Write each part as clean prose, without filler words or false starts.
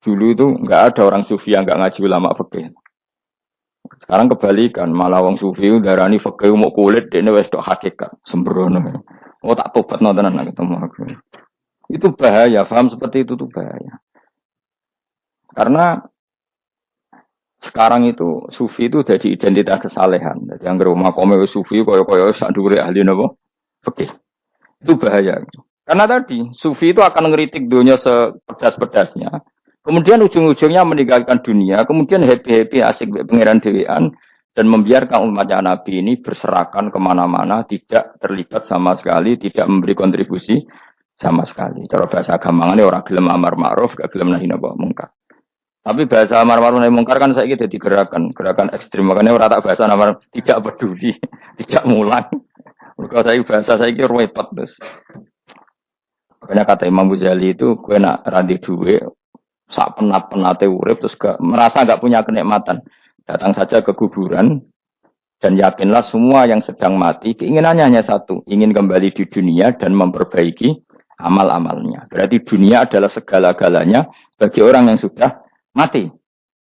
Dulu itu nggak ada orang sufi yang nggak ngaji ulama fikih. Sekarang kebalikan, malah wong sufi darani fikih mau kulit dene wis tok hakikat sembrono. Oh tak tobat nontonan ketemu aku. Itu bahaya, paham seperti itu tuh bahaya. Karena sekarang itu sufi itu jadi identitas kesalehan. Jadi yang rumah kome sufi koyo-koyo sandure ahli napa? Fikih. Itu bahaya. Karena tadi sufi itu akan ngeritik dunia sepedas-pedasnya. Kemudian ujung-ujungnya meninggalkan dunia, kemudian happy-happy asik pangeran dewean dan membiarkan umatnya Nabi ini berserakan kemana-mana, tidak terlibat sama sekali, tidak memberi kontribusi sama sekali. Cara bahasa gampangane orang gelem amar ma'ruf, gak gelem nahi mungkar. Tapi bahasa amar ma'ruf nahi mungkar kan saiki dadi gerakan ekstrim. Makanya ora tak bahasa amar tidak peduli, tidak mulang. Mergo saiki bahasa saiki repot terus. Makanya kata Imam Ghazali itu gue nak randi duwe sak penat-penate urip terus merasa gak punya kenikmatan. Datang saja ke kuburan dan yakinlah semua yang sedang mati keinginannya hanya satu, ingin kembali di dunia dan memperbaiki amal-amalnya. Berarti dunia adalah segala-galanya bagi orang yang sudah mati.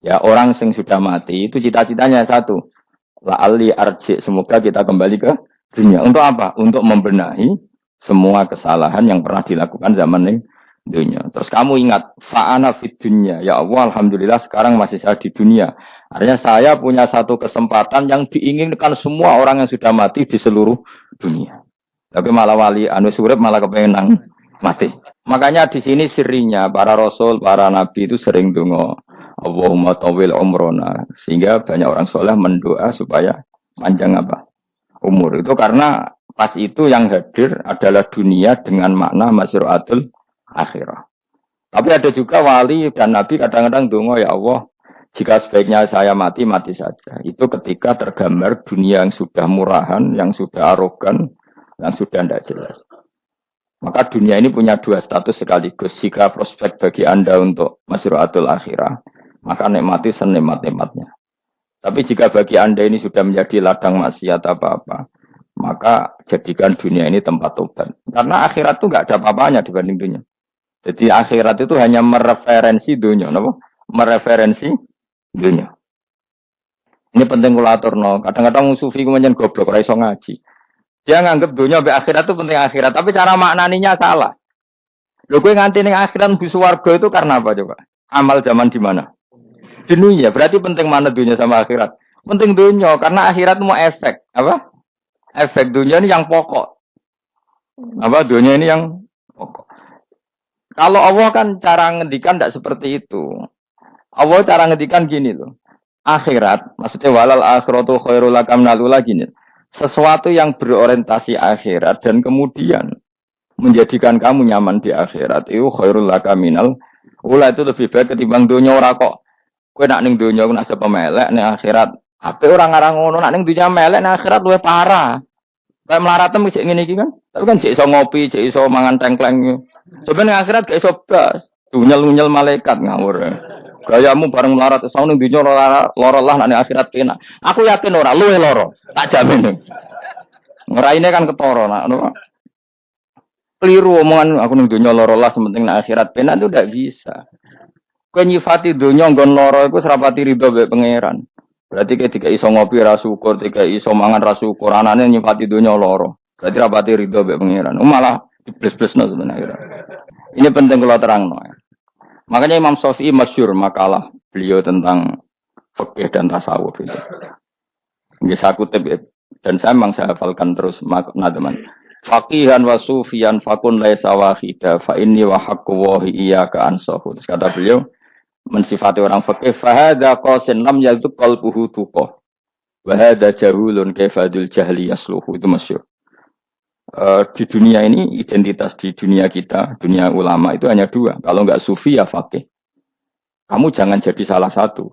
Ya, orang yang sudah mati itu cita-citanya satu. La'ali arji, semoga kita kembali ke dunia. Untuk apa? Untuk membenahi semua kesalahan yang pernah dilakukan zaman ini. Dunia. Terus kamu ingat, fa'ana fid dunya. Ya Allah, alhamdulillah sekarang masih saya di dunia. Artinya saya punya satu kesempatan yang diinginkan semua orang yang sudah mati di seluruh dunia. Tapi malah wali anu surip malah kepengen mati. Makanya di sini sirinya para rasul, para nabi itu sering donga Allahumma tawil umrona, sehingga banyak orang soleh mendoa supaya panjang apa umur. Itu karena pas itu yang hadir adalah dunia dengan makna masru'atul akhirah. Tapi ada juga wali dan nabi kadang-kadang donga ya Allah, jika sebaiknya saya mati, mati saja. Itu ketika tergambar dunia yang sudah murahan, yang sudah arogan, yang sudah tidak jelas. Maka dunia ini punya dua status sekaligus. Jika prospek bagi Anda untuk masru'atul akhirah, maka nikmati senikmat-nikmatnya. Tapi jika bagi Anda ini sudah menjadi ladang maksiat apa-apa, maka jadikan dunia ini tempat tobat. Karena akhirat itu nggak ada apa-apanya dibanding dunia. Jadi akhirat itu hanya mereferensi dunia, no? Mereferensi dunia. Ini penting kula aturno. Kadang-kadang sufi kemudian goblok ora iso ngaji. Dia nganggep dunia sampai akhirat itu penting akhirat, tapi cara maknaninya salah. Lho kowe nganti ning akhirat mlebu swarga itu karena apa coba? Amal zaman di mana? Di dunia. Berarti penting mana dunia sama akhirat? Penting dunia karena akhirat mau efek, apa? Efek dunia ini yang pokok. Apa dunia ini yang pokok. Kalau Allah kan cara ngendikan tidak seperti itu. Allah cara ngendikan gini loh. Akhirat, maksudnya walal akhiratu khairul lakam nalula gini. Sesuatu yang berorientasi akhirat dan kemudian menjadikan kamu nyaman di akhirat itu khairul lakaminal. Ula itu lebih baik ketimbang dunia ora kok. Kowe nak ning dunia ku nak sepemelek ning akhirat. Ape orang ngarang ngono nak ning dunia melek ning akhirat luwih parah. Kayak melaratem cek ngene iki kan. Tapi kan cek iso ngopi, cek iso mangan tengkleng. Sebenarnya akhirat gak iso blas. Dunyel-dunyel malaikat ngawur. Gayamu bareng melarat ning dunya lara lah nek akhirat kena. Aku yakin ora luwih lara. Tak jamin. Ngeraine kan ketara nak keliru omongan aku ning dunya lara lah sementing nek akhirat penak itu ndak bisa. Kowe nyifati dunya nggon lara iku serapati rido mbek pangeran. Berarti ketika iso ngopi ra syukur, ketika iso mangan ra syukur, anane nyifati dunya lara. Berarti rapati rido mbek pangeran. Malah dibles-blesno sebenarnya. Ini penting kalau terangno. Makanya Imam Syafi'i masyhur makalah beliau tentang fikih dan tasawuf itu. Nggih saya kutip dan saya memang saya hafalkan terus makna teman. Faqihan wa sufiyan fakun laisa wahida fa inni wa haqqu wa iyyaka ansahu. Kata beliau mensifati orang fikih fa hadza qasin lam yaltu qalbuhu tuqah. Wa hadza jahulun kaifadul jahli yasluhu. Itu masyhur. Di dunia ini identitas di dunia kita, dunia ulama itu hanya dua. Kalau enggak sufi ya faqih. Kamu jangan jadi salah satu.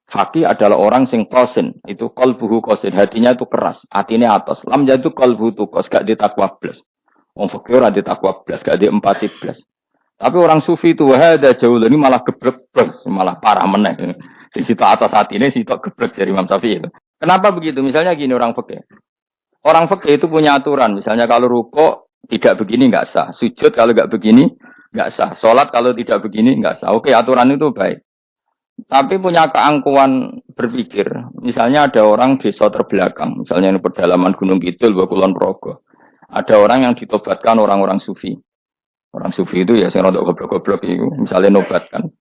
Faqih adalah orang sing qasin, itu qalbuhu qasin, hatinya itu keras, hatinya atas. Lam jadu qalbuhu tuqas, gak ditakwa blas. Wong faqih ora ditakwa blas, gak diempati blas. Tapi orang sufi itu wahada jauh ini malah geblek blas, malah parah meneh. Sing sitok atas hatine sitok geblek dari Imam Syafi'i itu. Kenapa begitu? Misalnya gini orang faqih. Orang fikih itu punya aturan, misalnya kalau rukuk tidak begini nggak sah, sujud kalau nggak begini nggak sah. Sholat kalau tidak begini nggak sah. Oke, aturan itu baik. Tapi punya keangkuhan berpikir. Misalnya ada orang desa terbelakang, misalnya ini pedalaman Gunung Kidul, Kulon Progo. Ada orang yang ditobatkan orang-orang sufi. Orang sufi itu ya sing rodok goblok-goblok itu, misalnya nobatkan.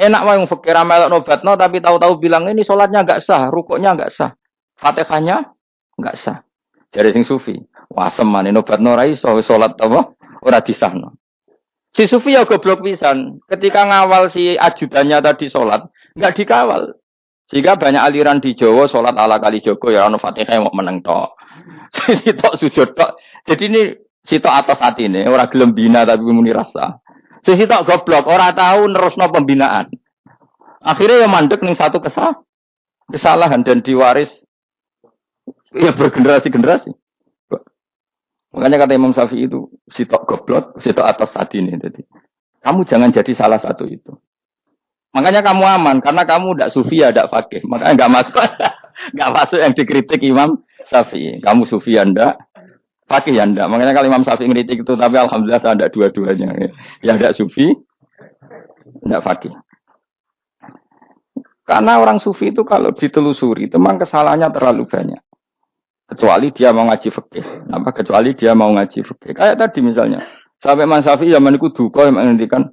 Enak wae wong fakir melok nobatno tapi tahu-tahu bilang ini sholatnya enggak sah, rukuknya enggak sah. Fatihahnya enggak sah. Dari sing sufi. Wah semane nobatno ora iso salat apa ora disahno. Si sufi ya goblok pisan. Ketika ngawal si ajudannya tadi sholat, enggak dikawal. Sehingga banyak aliran di Jawa sholat ala kali Joko ya ono Fatihah mau meneng tok. Sitok sujud tok. Jadi ini sitok atas hati ini ora gelem bina tapi muni rasa. Sisi tak goblok, orang tahu nerusno pembinaan. Akhirnya ya mandek ning satu kesalahan dan diwaris ya bergenerasi-generasi. Makanya kata Imam Syafi'i itu sitok goblok, sitok atas hati ini. Jadi kamu jangan jadi salah satu itu. Makanya kamu aman karena kamu tidak sufi ya tidak fakih. Makanya nggak masuk, nggak masuk yang dikritik Imam Syafi'i. Kamu sufi ya ndak. Fakih ya ndak. Makanya kalau Imam Syafi'i ngeritik itu, tapi alhamdulillah saya ndak dua-duanya. Ya ndak sufi, ndak fakih. Karena orang sufi itu kalau ditelusuri, itu memang kesalahannya terlalu banyak. Kecuali dia mau ngaji fikih. Apa? Kecuali dia mau ngaji fikih. Kayak tadi misalnya, sampai Imam Syafi'i zaman itu duka yang menghentikan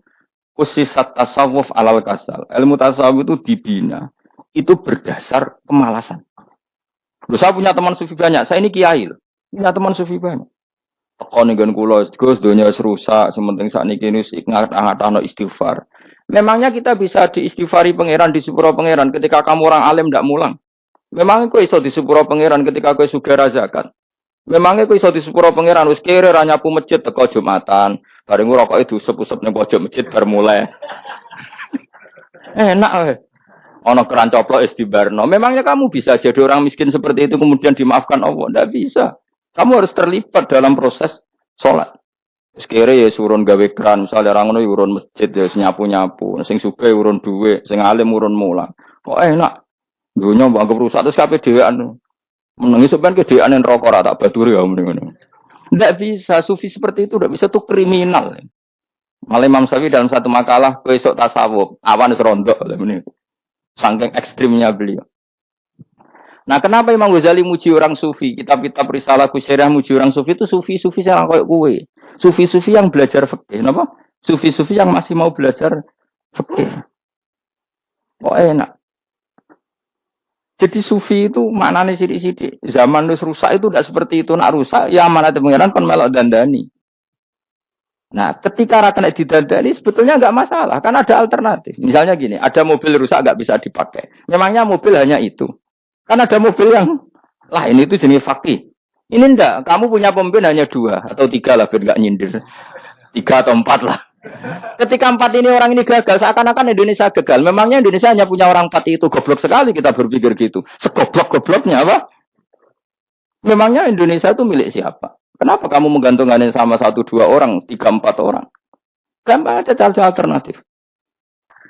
usisat tasawuf alal kasal. Ilmu tasawuf itu dibina. Itu berdasar kemalasan. Loh, saya punya teman sufi banyak. Saya ini kiai loh. Punya teman sufi banyak. Tekon dengan kulo, Gus, dunia rusak. Sementing saat ini ngat-ngatano istighfar. Memangnya kita bisa diistighfari pangeran di sepuro pangeran ketika kamu orang alim tidak mulang. Memangnya kau iso di sepuro pangeran ketika kau sugih zakat. Memangnya kau iso di sepuro pangeran wis kere ra nyapu masjid teko Jumatan. Bareng rokok itu usep-usep ning pojok masjid bar mulai. Enak weh. Ono keran coplok istibarno. Memangnya kamu bisa jadi orang miskin seperti itu kemudian dimaafkan Allah? Tidak bisa. Kamu harus terlibat dalam proses sholat. Sekiranya ya urun gawe keran, misalnya orang itu urun masjid ya nyapu-nyapu, sing sugih urun duwe, sing alim urun mulang. Kok enak? Dunia mbak rusak terus kabeh dhewean. Menengi sampean kedean rokok ora tak baturi ya mending. Tidak bisa, sufi seperti itu tidak bisa, tuh kriminal. Malah Imam Syafi'i dalam satu makalah besok tasawuf, awan wis rondok ini. Saking ekstrimnya beliau. Nah, kenapa Imam Ghazali muji orang sufi? Kitab-kitab Risalah Kusyirah muji orang sufi itu sufi-sufi yang kayak kue. Sufi-sufi yang belajar fikih, napa? Sufi-sufi yang masih mau belajar fikih. Oh enak. Jadi sufi itu maknanya sidik-sidik. Zaman wis rusak itu tidak seperti itu. Nak rusak, ya mana pengiran kon melok dandani. Nah, ketika rakyat didandani sebetulnya nggak masalah, kan ada alternatif. Misalnya gini, ada mobil rusak nggak bisa dipakai. Memangnya mobil hanya itu. Kan ada mobil yang lain itu jenis fakih. Ini enggak, kamu punya pemimpin hanya 2 atau 3 lah, biar nggak nyindir. 3 atau 4 lah. Ketika 4 ini orang ini gagal, seakan-akan Indonesia gagal. Memangnya Indonesia hanya punya orang 4 itu, goblok sekali kita berpikir gitu. Segoblok-gobloknya apa? Memangnya Indonesia itu milik siapa? Kenapa kamu menggantungkannya sama 1-2 orang, 3-4 orang? Gampang aja cari alternatif.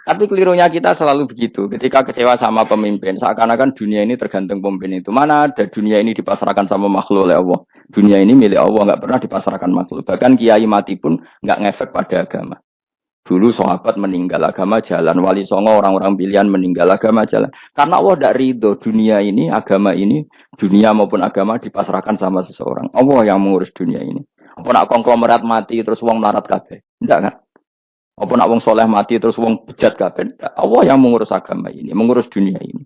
Tapi kelirunya kita selalu begitu. Ketika kecewa sama pemimpin, seakan-akan dunia ini tergantung pemimpin itu. Mana ada dunia ini dipasrahkan sama makhluk oleh Allah. Dunia ini milik Allah, nggak pernah dipasrahkan makhluk. Bahkan kiai mati pun nggak ngefek pada agama. Dulu sahabat meninggal agama jalan. Wali songo orang-orang pilihan meninggal agama jalan. Karena Allah tidak ridho dunia ini, agama ini, dunia maupun agama dipasrahkan sama seseorang. Allah yang mengurus dunia ini. Apa nak konglomerat mati terus wong larat kabeh? Enggak kan? Apa nak wong soleh mati terus wong bejat kabeh? Allah yang mengurus agama ini, mengurus dunia ini.